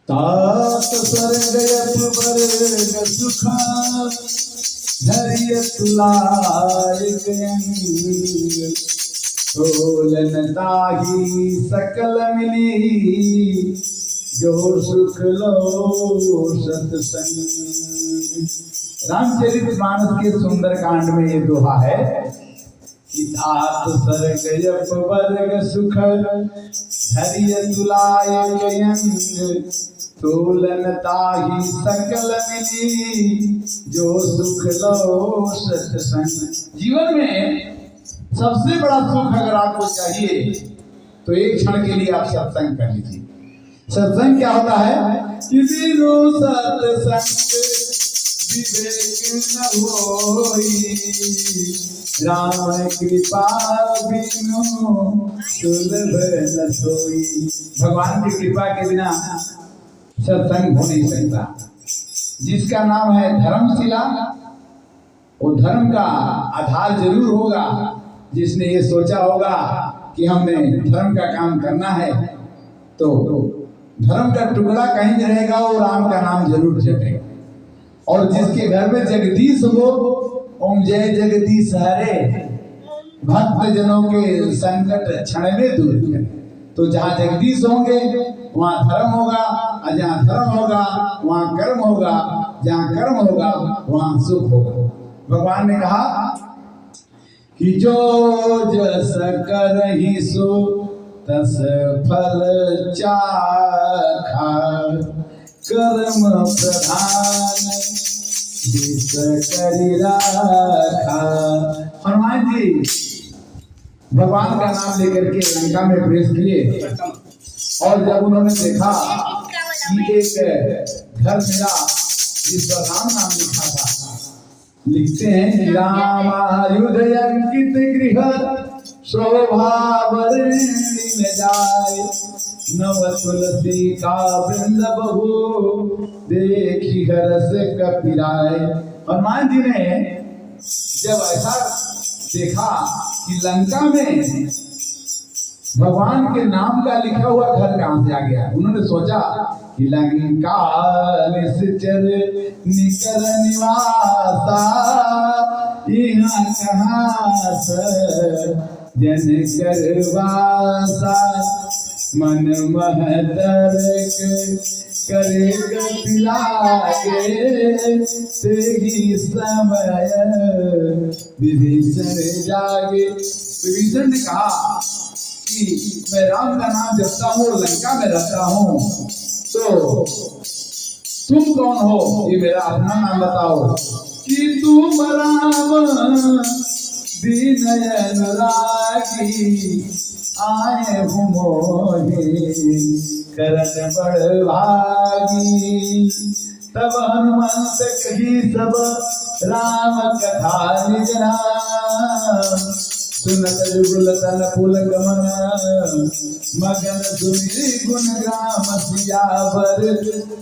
तात स्वर्ग वर्ग सुखा धैर्य तुलाय गयंग तोलन ताही सकल मिली जो सुख लो सत्संग। रामचरितमानस के सुंदर कांड में ये दोहा है कि तात स्वर्ग वर्ग सुख धैर्य तुलाय गयंग तोलन ताही सकल मिली जो सुख लो सत्संग। जीवन में सबसे बड़ा सुख अगर आपको चाहिए तो एक क्षण के लिए आप सत्संग कर लीजिए। सत्संग क्या होता है कि बिनु सत्संग विवेक न होई, राम कृपा बिनु सुलभ न सोई। भगवान की कृपा के बिना सत्संग हो नहीं सकता। जिसका नाम है धर्मशिला वो धर्म का आधार जरूर होगा। जिसने ये सोचा होगा कि हमने धर्म का काम करना है तो धर्म का टुकड़ा कहीं भी रहेगा वो राम का नाम जरूर जपेगा। और जिसके घर में जगदीश हो ओम जय जगदीश हरे, भक्त जनों के संकट क्षण में दूर करे। तो जहाँ जगदीश होंगे वहाँ धर्म होगा, और जहाँ धर्म होगा वहाँ कर्म होगा, जहाँ कर्म होगा वहाँ सुख होगा। भगवान ने कहा कि जो जस करहि सो तस फल चाखा, कर्म प्रधान जिस करि राखा। हनुमान जी भगवान का नाम लेकर के लंका में प्रवेश किए और जब उन्होंने देखा कि एक घर मिला जिस पर राम नाम लिखा था। लिखते हैं रामायुध अंकित गृह शोभा वर्णि में जाए, नव तुलसी का वृंद बहु देखी हरस कपिराए। हनुमान जी ने जब ऐसा देखा कि लंका में भगवान के नाम का लिखा हुआ घर कहां से आ गया, उन्होंने सोचा कि लंका निश्चर निकर निवासा, यहाँ कहाँ जन करवासा, मन महतर करे कपिलागे, तेगी समय विभीषण जागे। विभीषण ने कहा कि मैं राम का नाम जपता हूँ, लंका में रहता हूँ, तो तुम कौन हो ये मेरा अपना नाम बताओ। कि तुम राम विनय अनुरागी, आए हो मोहे करन बड़ भागी। तब हनुमंत कही सब राम कथा निज नाम, सुनत जुगल तन पुल गमन मगन सुनि गुण ग्राम सियावर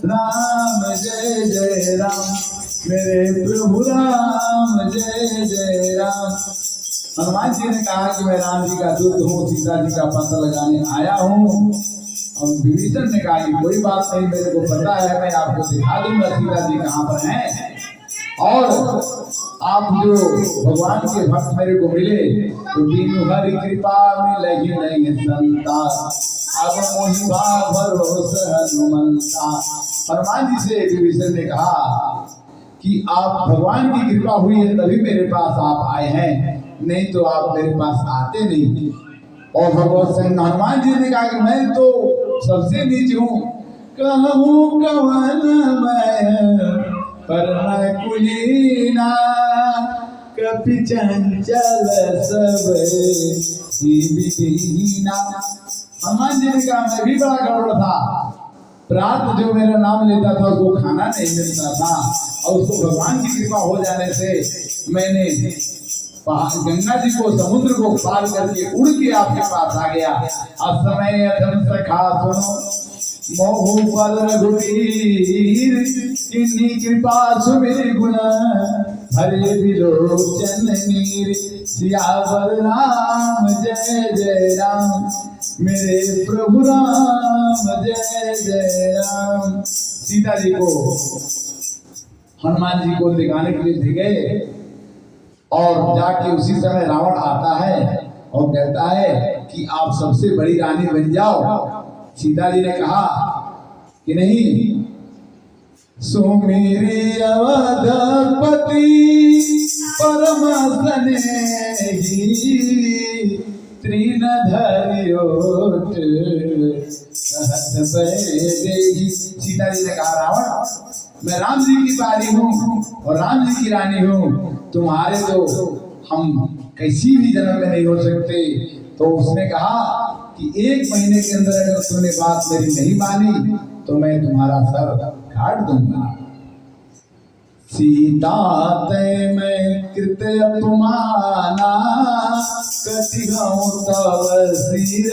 राम जय जय राम, मेरे प्रभु राम जय जय राम। हनुमान जी ने कहा कि मैं राम जी का दूत हूँ, सीता जी का पता लगाने आया हूँ। और विभीषण ने कहा कि कोई बात नहीं, मेरे को पता है, मैं आपको दिखा दूंगा सीता जी कहाँ पर हैं। और आप जो भगवान के भक्त मेरे को मिले तो दीनु हरि कृपा मिलहि नहीं संता, अब मोहि भाव भरोस हनुमंता। हनुमान जी से विभीषण ने कहा कि आप भगवान की कृपा हुई है तभी मेरे पास आप आए हैं, नहीं तो आप मेरे पास आते नहीं। और भगवत सिंह हनुमान जी ने कहा कि मैं तो सबसे नीच हूँ, कहूँ कवन मैं पर मैं कुलीना, कपि चंचल सब विदीना। हनुमान जी ने कहा मैं भी बड़ा गड़बड़ था, प्रात जो मेरा नाम लेता था उसको खाना नहीं मिलता था, और उसको भगवान की कृपा हो जाने से मैंने गंगा जी को समुद्र को पार करके उड़ के आपके पास आ गया। असमय अधम सखा सुनो मोह पर रघुवीर, किन्हीं कृपा सुमिर गुण हरे विलोचन नीर, सियावर राम जय जय राम, मेरे प्रभु राम जय जय राम। सीता जी को हनुमान जी को दिखाने के लिए गए और जाके उसी समय रावण आता है और कहता है कि आप सबसे बड़ी रानी बन जाओ। सीता जी ने कहा कि नहीं, सो मेरे अवधपति परम स्नेही तृणधर्योट कहत बैदेही। सीता जी ने कहा रावण, मैं राम जी की बारी हूँ और राम जी की रानी हूँ, तुम्हारे तो हम किसी भी जन्म में नहीं हो सकते। तो उसने कहा कि 1 महीने के अंदर अगर तूने बात मेरी नहीं मानी तो मैं तुम्हारा सर काट दूंगा। सीता ते मैं कृत अपमाना कटिहूँ तव सिर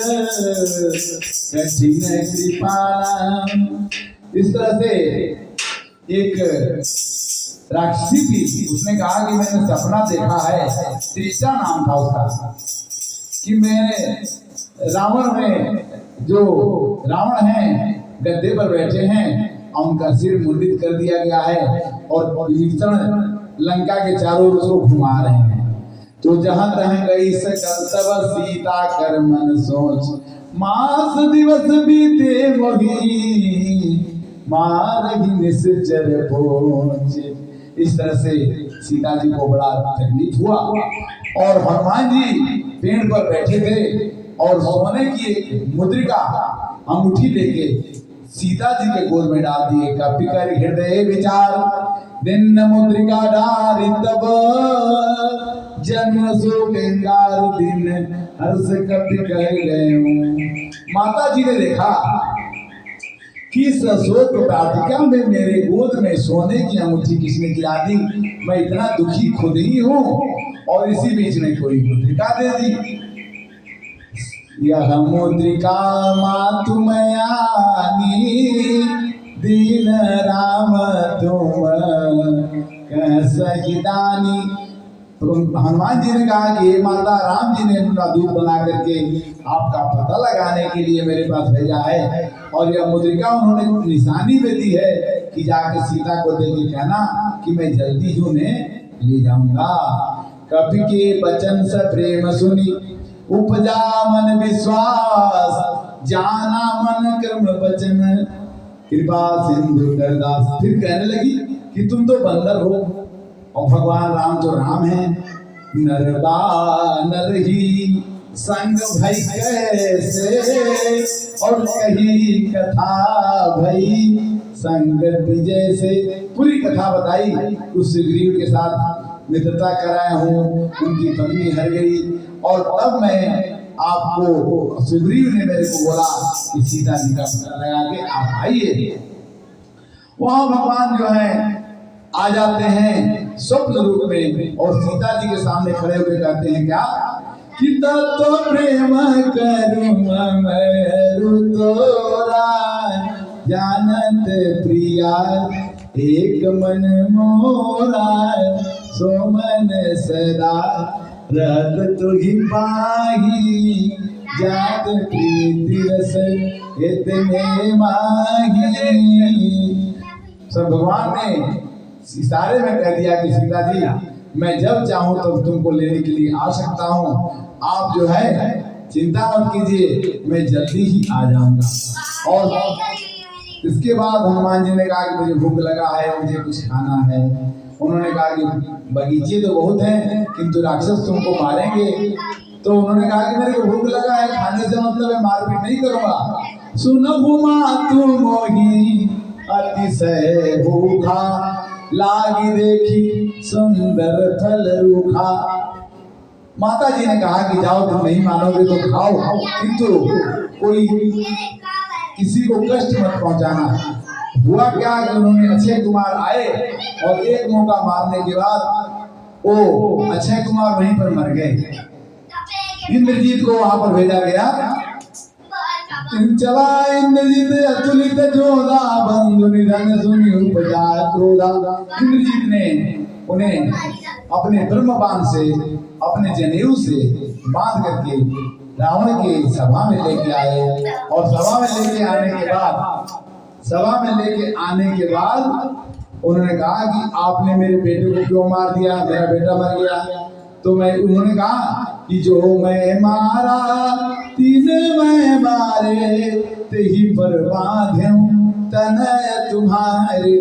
कठिन कृपाना। इस तरह से एक राक्षसी थी, उसने कहा कि मैंने सपना देखा है, त्रिशा नाम था उसका, कि मैंने रावण में जो रावण हैं गद्दे पर बैठे हैं और उनका सिर मुंडित कर दिया गया है और विभीषण लंका के चारों ओर उसको घुमा रहे हैं। तो जहां तहां गई सकल तब सीता कर मन सोच, मास दिवस बीते मोही मारही निश्चर पहुंच। इस तरह से सीता जी को बड़ा तकलीफ हुआ और हनुमान जी पेड़ पर बैठे थे और सोने की एक मुद्रिका अंगूठी लेके सीता जी के गोद में डाल दिए। कपि कर हृदय विचार दिन मुद्रिका डारी तब जन्म सो गंगार दिन हर्ष कपि कह गए। माता जी ने देखा कि इस अशोक वाटिका में मेरे गोद में सोने की अंगूठी किसने गिरा दी। मैं इतना दुखी खुद ही हूँ और इसी बीच में कोई मुद्रिका दे दी। यह मुद्रिका मातुमयानी दीन राम तुम कह सहिदानी। हनुमान जी ने कहा कि माता राम जी ने अपना दूध बना करके आपका पता लगाने के लिए मेरे पास भेजा है और यह मुद्रिका उन्होंने निशानी में दी है कि जाके सीता को दे के कहना कि मैं जल्दी ही उन्हें ले जाऊंगा। कपि के वचन से प्रेम सुनी उपजा मन विश्वास, जाना मन कर्म वचन कृपा सिंधु करदास। फिर कहने लगी कि तुम तो बंदर हो और भगवान राम तो राम है, नरबा नर ही संग भई कैसे और कही कथा भई संगत विजय से। पूरी कथा बताई, उस सुग्रीव के साथ मित्रता कराया हूँ, उनकी पत्नी हर गई और तब मैं आपको सुग्रीव ने मेरे को बोला कि सीता जी का पता लगा के आप आइए। वहां भगवान जो है आ जाते हैं स्वप्न रूप में और सीता जी के सामने खड़े होकर कहते हैं क्या कि तो प्रेम करूं मेरु तोरा जानत प्रिया एक मन मोरा सो मन सदा रत तुहि पाही जात प्रीति रस इतने माही। सब भगवान ने इशारे में कह दिया कि सीता जी मैं जब चाहूं तब तुमको लेने के लिए आ सकता हूं, आप जो है चिंता मत कीजिए, मैं जल्दी ही आ जाऊंगा। और इसके बाद हनुमान जी ने कहा कि मुझे भूख लगा है, मुझे कुछ खाना है। उन्होंने कहा कि बगीचे तो बहुत हैं किंतु राक्षस तुमको मारेंगे। तो उन्होंने कहा कि मेरे को भूख लगा है, खाने से मतलब है मारपीट नहीं करूंगा। सुनहु मातु मोही अतिशय भूखा लागी देखी सुंदर फल रूखा। माता जी ने कहा कि जाओ तुम नहीं मानोगे तो खाओ, किंतु कोई किसी को कष्ट मत पहुंचाना। हुआ क्या कि उन्होंने अक्षय कुमार आए और एक मौका मारने के बाद वो अक्षय कुमार वहीं पर मर गए। इंद्रजीत को वहां पर भेजा गया। चला इंद्रजीत अतुलित जोधा बंधु निधन सुनि उपजा क्रोधा। इंद्रजीत ने उन्हें अपने ब्रह्म बाण से अपने जनेऊ से बांध करके रावण के सभा में लेके आए और सभा में लेके आने के बाद उन्होंने कहा कि आपने मेरे बेटे को क्यों मार दिया, मेरा बेटा मर गया। तो उन्होंने कहा कि जो मैं मारा तीन मैं मारे ते ही पर बांधूं तनय तुम्हारे।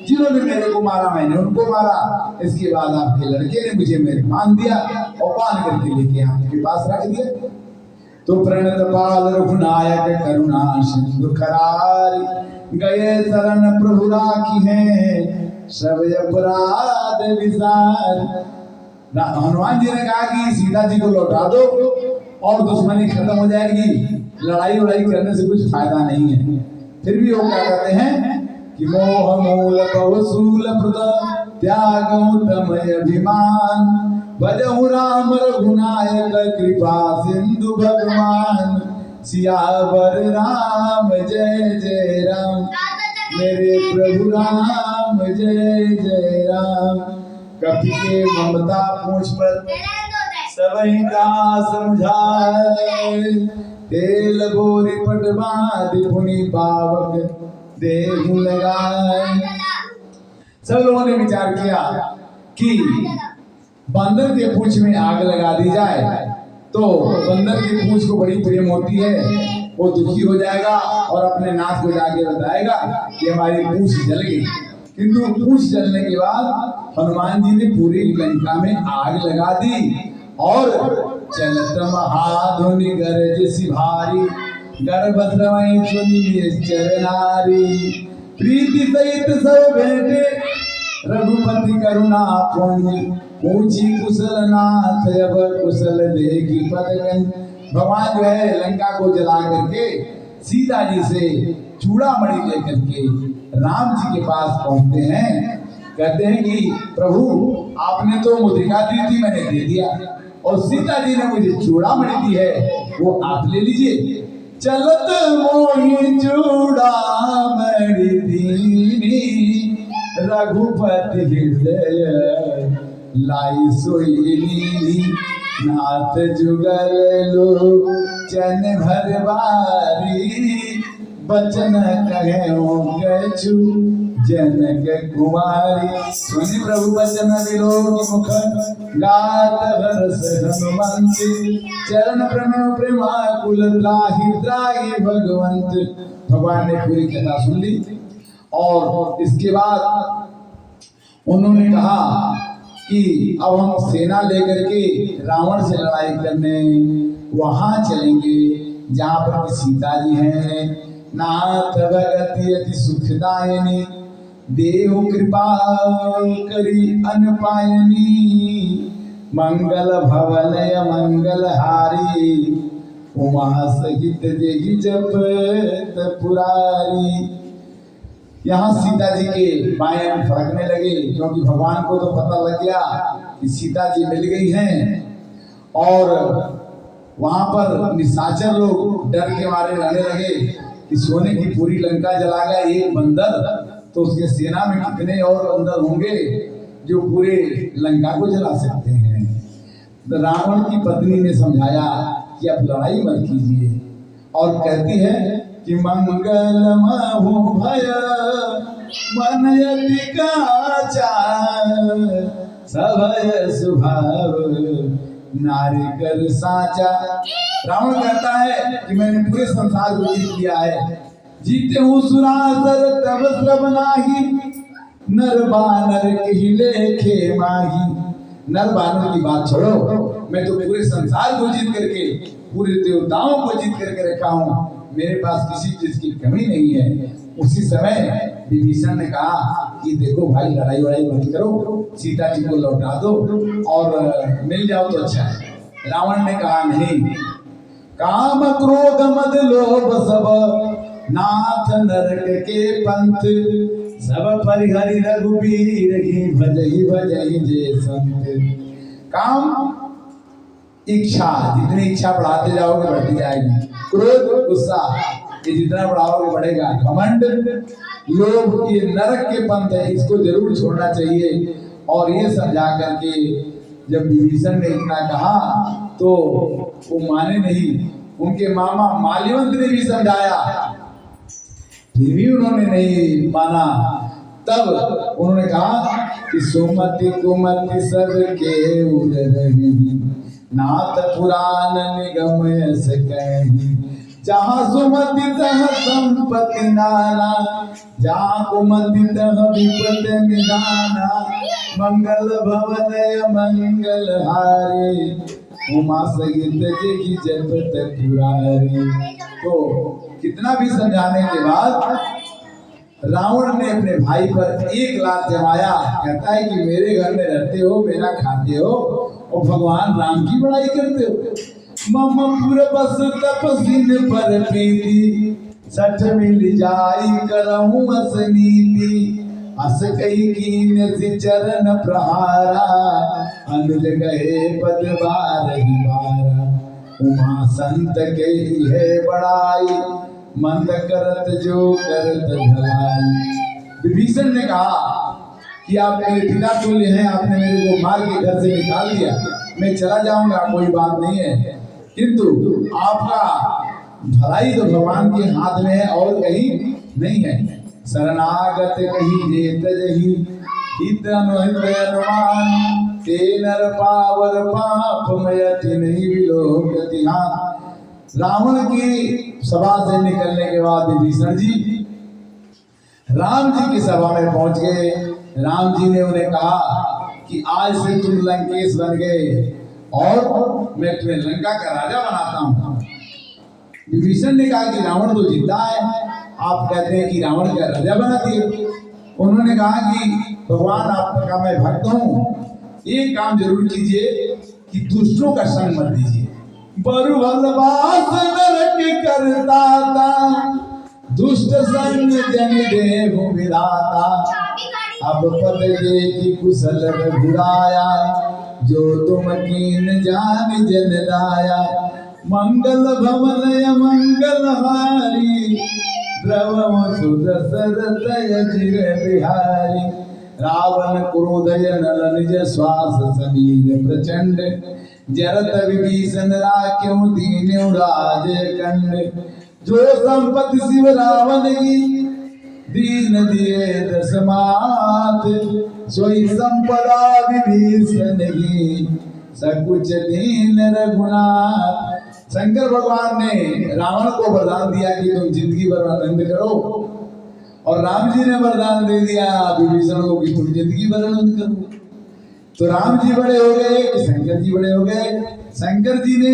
जिन्होंने मेरे को मारा मैंने उनको मारा। इसके बाद आपके लड़के ने मुझे मेरे बांध दिया और बांध करके लेके आपके पास रख दिया। तो प्रणत पाल रघुनायक करुणा सिंधु करारी, गए शरण प्रभु राखी है सब अपराध विसार। हनुमान जी ने कहा कि सीता जी को लौटा दो और दुश्मनी खत्म हो जाएगी, लड़ाई वड़ाई करने से कुछ फायदा नहीं है। फिर भी वो क्या कहते हैं कि मोह मूल बहुसूल प्रद त्याग उत्तम अभिमान, भजहु राम रघुनायक कृपा सिंधु भगवान। सियावर राम जय जय राम, मेरे प्रभु राम जय जय राम। कपि के ममता पूछ पर सबई का समझाए, तेल बोरी पटवा दिपुनी पावक देहु लगाए। सब लोगों ने विचार किया कि बंदर के पूंछ में आग लगा दी जाए तो बंदर की पूंछ को बड़ी प्रेम होती है, वो दुखी हो जाएगा और अपने नाथ को जाके बताएगा कि हमारी पूंछ जल गई। किंतु पूंछ जलने के बाद हनुमान जी ने पूरी लंका में आग लगा दी और चलत महाधुनि गरज सिभारी, गर्भ श्रवई सुनि निश्चर नारी। प्रीति सहित सब भेंटे रघुपति करुणा पुण्य, पूछी कुशल नाथ अब कुशल देखी पदगन। भगवान जो है लंका को जला करके सीता जी से चूड़ामणि लेकर के राम जी के पास पहुंचते हैं। कहते हैं कि प्रभु आपने तो मुद्रिका दी थी, मैंने दे दिया, और सीता जी ने मुझे चूड़ामणि दी है, वो आप ले लीजिए। चलत मोहि चूड़ामणि दीनी, रघुपति हृदय लाई सोई। नाथ जुगल लोचन भर बारी, बचन कहो कछु जनक कुमारी। सुनि प्रभु बचन विलोक मुख, गात हर्ष हनुमंत। चरण प्रेम प्रेमाकुल त्राहि त्राहि भगवंत। भगवान ने पूरी कथा सुन ली और इसके बाद उन्होंने कहा कि अब हम सेना लेकर के रावण से लड़ाई करने वहां चलेंगे जहाँ पर कि सीता जी हैं। नाथ भगति अति सुखदायिनी, देहु कृपा करी अनपायनी। मंगल भवनय मंगल हारी, उमा सहित जेहि जपत पुरारी। यहाँ सीता जी के बाएं फड़कने लगे क्योंकि भगवान को तो पता लग गया कि सीता जी मिल गई हैं। और वहां पर निशाचर लोग डर के मारे रहने लगे कि सोने की पूरी लंका जला गया एक बंदर, तो उसके सेना में कितने और बंदर होंगे जो पूरे लंका को जला सकते हैं। तो रावण की पत्नी ने समझाया कि अब लड़ाई मत कीजिए और कहती है कि मंगलमहु भय मन यति काचा, सभय स्वभाव नारी कर साचा। रावण कहता है कि मैंने पूरे संसार को जीत लिया है, जीते हूँ सुरासर तब श्रव नाही, नर बानर के लेखे माही। नर बानर की बात छोड़ो, मैं तो पूरे संसार को जीत करके पूरे देवताओं को जीत करके रखा हूँ, मेरे पास किसी चीज की कमी नहीं है। उसी समय विभीषण ने कहा कि देखो भाई लड़ाई वड़ाई मत करो, सीता जी को लौटा दो और मिल जाओ तो अच्छा है। रावण ने कहा नहीं, काम क्रोध मद लोभ सब नाथ नरक के पंथ, सब परिहरि रघुबीर ही भजहि जे संत। काम इच्छा, जितनी इच्छा बढ़ाते जाओगे बढ़ती जाएगी। क्रोध गुस्सा ये जितना बढ़ाओगे बढ़ेगा। घमंड लोभ ये नरक के पंथ है, इसको जरूर छोड़ना चाहिए। और ये समझा करके जब विभीषण ने इतना कहा तो वो माने नहीं। उनके मामा माल्यवंत ने भी समझाया, फिर भी उन्होंने नहीं माना। तब उन्होंने कहा कि सुमति कुमति सबके उदरहि, नाथ पुराण निगम यस कहि। जहाँ सुमति तह संपत्ति नाना, जहाँ कुमति तह विपद निदाना। मंगल भवन मंगल हारे, उमा सहित जगी जपत पुरारी। तो कितना भी समझाने के बाद रावण ने अपने भाई पर एक लात जमाया। कहता है कि मेरे घर में रहते हो, मेरा खाते हो और भगवान राम की बड़ाई करते हो। मम पुर बस तपसिन पर प्रीति, सठ मिल जाई करहूं असनीति। अस कई कीन से चरण प्रहारा, अनुज गए पद बारहि बारा। उमा संत के है बड़ाई, मंद करत जो करत भलाई। विभीषण ने कहा कि आप मेरे पिता तुल्य हैं, आपने मेरे को मार के घर से निकाल दिया, मैं चला जाऊंगा, कोई बात नहीं है, किंतु आपका भलाई तो भगवान के हाथ में है और कहीं नहीं है। शरणागत कहीं जेत जही, हित अनुमान। ते नर पावर पाप मयति नहीं विलोकति। रावण की सभा से निकलने के बाद विभीषण जी राम जी की सभा में पहुंच गए। राम जी ने उन्हें कहा कि आज से तुम लंकेश बन गए और मैं तुम्हें लंका का राजा बनाता हूं। विभीषण ने कहा कि रावण तो जिंदा है, आप कहते हैं कि रावण का राजा बना दिए। उन्होंने कहा कि भगवान आपका मैं भक्त हूं, एक काम जरूर कीजिए कि दुष्टों का संग मत दीजिए। बरु भलवास नरक करता था, दुष्ट संग जन देहु विधाता। अब पद देखी कुशल रघुराया, जो तुम कीन जान जन लाया। मंगल भवन मंगल हारी, द्रवम सुदशरथ अजिर बिहारी। रावण क्रोधय नल निज श्वास समीर प्रचंड, जरत विभीषण राख्यों दीन्यों राज कंड। जो संपत्ति शिव रावण की, दीन दिए दस मात। सोई संपदा विभीषण की, सकुच दीन रघुनाथ। शंकर भगवान ने रावण को वरदान दिया कि तुम जिंदगी भर आनंद करो, और राम जी ने वरदान दे दिया विभीषण को कि तुम जिंदगी भर आनंद करो। तो राम जी बड़े हो गए कि शंकर जी बड़े हो गए। शंकर जी ने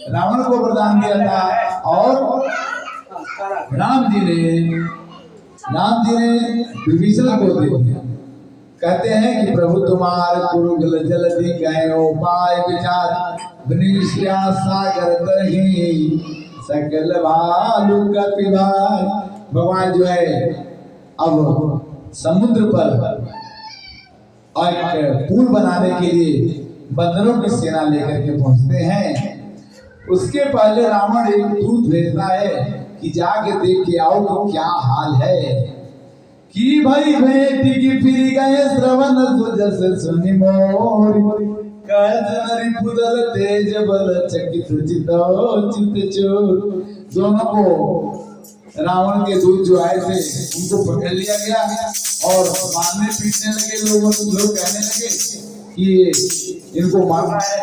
रावण को वरदान दिया था और राम जी ने विभीषण को दे दिया। कहते हैं कि प्रभु तुम्हार कुरुगल जलधि गए उपाय विचार, बनीश्या सागर तरही सकल भालु कपिभार। भगवान जो है अब समुद्र पर एक पुल बनाने के लिए बंदरों की सेना लेकर के पहुंचते हैं। उसके पहले रावण एक दूत भेजता है कि जाके देख के आओ कि क्या हाल है। कि भाई भेट की फिर गए श्रवण सुजस सुनि मोर, कहत पुदल तेज बल चकित चित चोर। दोनों को रावण के दूत जो आए थे उनको पकड़ लिया गया और मारने पीटने लगे। लोग कहने लगे कि इनको मारना है।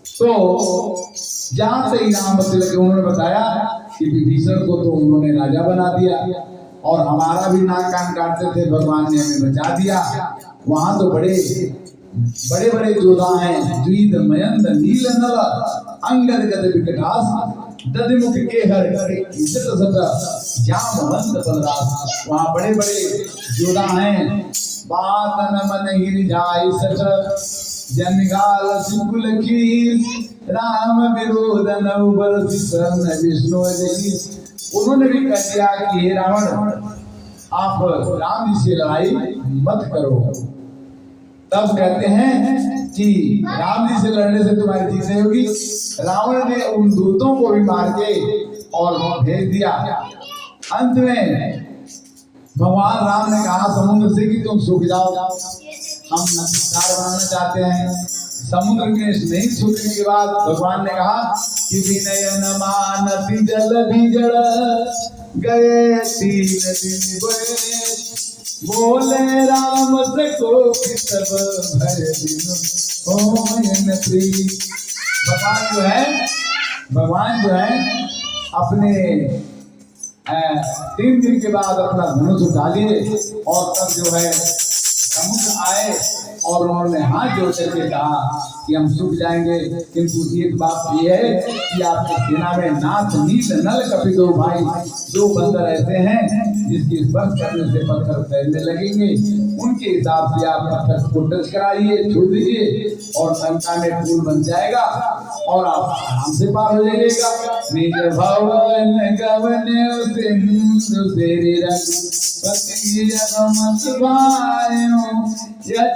तो जहां से इनाम बदले लगे, उन्होंने बताया कि विभीषण को तो उन्होंने राजा बना दिया और हमारा भी नाक कान काटते थे, भगवान ने हमें बचा दिया। वहां तो बड़े बड़े योद्धा हैं, द्विद मयंद नील नल अंगद गद विकटास, दधिमुख के हर इज्जत सदा जामवंत बलराज। वहां बड़े योद्धा हैं। बातन मन हिर जाय सठ, जनगाल सिकुल खीर, राम विरोध नव बरसि शरण विष्णु जगी। उन्होंने भी कह दिया कि हे रावण, आप राम जी से लड़ाई मत करो। तब कहते हैं कि राम जी से लड़ने से तुम्हारी जीत नहीं होगी। रावण ने उन दूतों को भी मार के और भेज दिया। अंत में भगवान राम ने कहा समुद्र से कि तुम सूख जाओ। हम नदीदार बनाना चाहते हैं। समुद्र के नहीं छूटने के बाद भगवान ने कहा कि विनय न मानति जल भीजड़ गए 3 दिन बोले राम से को सब भय दिन होयन प्रीत। भगवान जो है अपने 3 दिन के बाद अपना धनुष उठा लिए और तब जो है समुद्र आए और उन्होंने हाथ जोड़ करके कहा कि हम सूख जाएंगे, किंतु एक बात ये है कि आपकी सेना में नाथ नील नल कपिलो भाई 2 बंदर ऐसे हैं जिसकी स्पर्श करने से पत्थर तैरने लगेंगे। उनके हिसाब से आप पत्थर को टच कराइए, छू दीजिए और लंका में पुल बन जाएगा और आप आराम से पार हो जाइएगा। निज भवन गवन सिंधु तेरी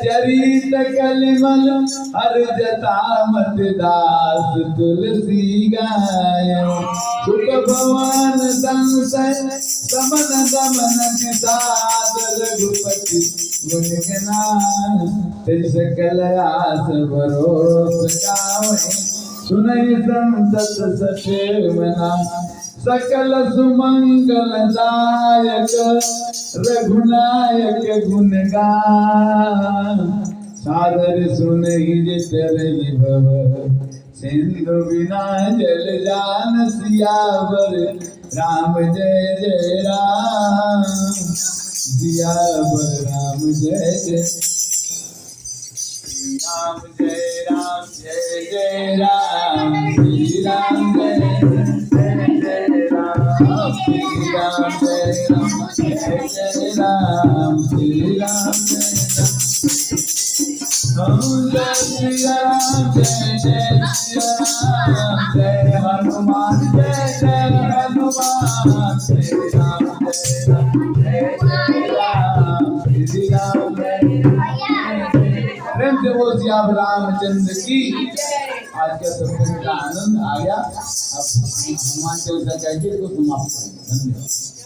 चरित कलिमल हर जता मत दास तुलसी गायो सुख भवन संसय समन दमन निषाद रघुपति गुण गणान तिल सकल आस भरोस गावै सुनहि संतत सचेमना सकल सुमंगल दायक रघुनायक गुणगान सादर सुनहि चरहि भव सिंधु बिना जल जान सियावर राम जय जय राम सियावर राम जय जय राम जय राम जय जय राम श्री राम जय जय राम श्री राम जय राम जय जय राम श्री राम जय राम जय जय राम जय हनुमान जय जय हनुमान श्री राम जय जय राम श्री राम प्रेम से बोल श्री रामचंद्र की। आज का सत्संग का आनंद आ गया। अब हनुमान चालीसा कह के इसको समाप्त करेंगे। धन्यवाद।